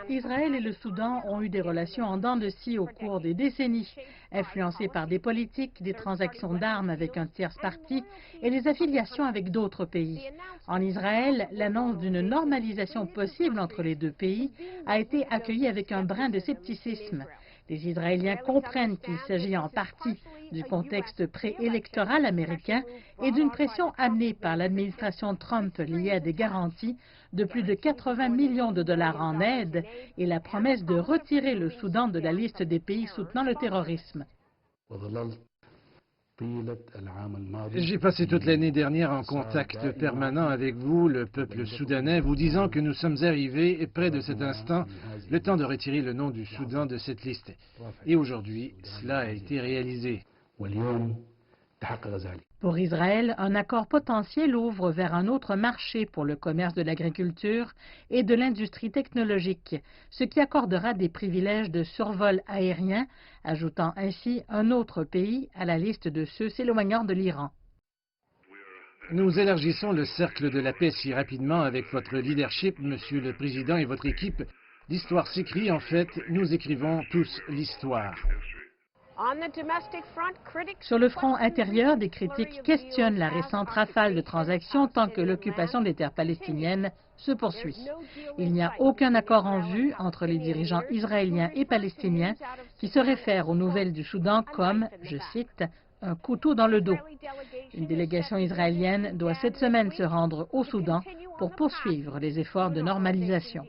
Israël et le Soudan ont eu des relations en dents de scie au cours des décennies, influencées par des politiques, des transactions d'armes avec un tierce parti et les affiliations avec d'autres pays. En Israël, l'annonce d'une normalisation possible entre les deux pays a été accueillie avec un brin de scepticisme. Les Israéliens comprennent qu'il s'agit en partie du contexte préélectoral américain et d'une pression amenée par l'administration Trump liée à des garanties de plus de 80 millions de dollars en aide et la promesse de retirer le Soudan de la liste des pays soutenant le terrorisme. J'ai passé toute l'année dernière en contact permanent avec vous, le peuple soudanais, vous disant que nous sommes arrivés près de cet instant, le temps de retirer le nom du Soudan de cette liste. Et aujourd'hui, cela a été réalisé. Pour Israël, un accord potentiel ouvre vers un autre marché pour le commerce de l'agriculture et de l'industrie technologique, ce qui accordera des privilèges de survol aérien, ajoutant ainsi un autre pays à la liste de ceux s'éloignant de l'Iran. Nous élargissons le cercle de la paix si rapidement avec votre leadership, Monsieur le Président, et votre équipe. L'histoire s'écrit, en fait, nous écrivons tous l'histoire. Sur le front intérieur, des critiques questionnent la récente rafale de transactions tant que l'occupation des terres palestiniennes se poursuit. Il n'y a aucun accord en vue entre les dirigeants israéliens et palestiniens qui se réfèrent aux nouvelles du Soudan comme, je cite, un couteau dans le dos. Une délégation israélienne doit cette semaine se rendre au Soudan pour poursuivre les efforts de normalisation.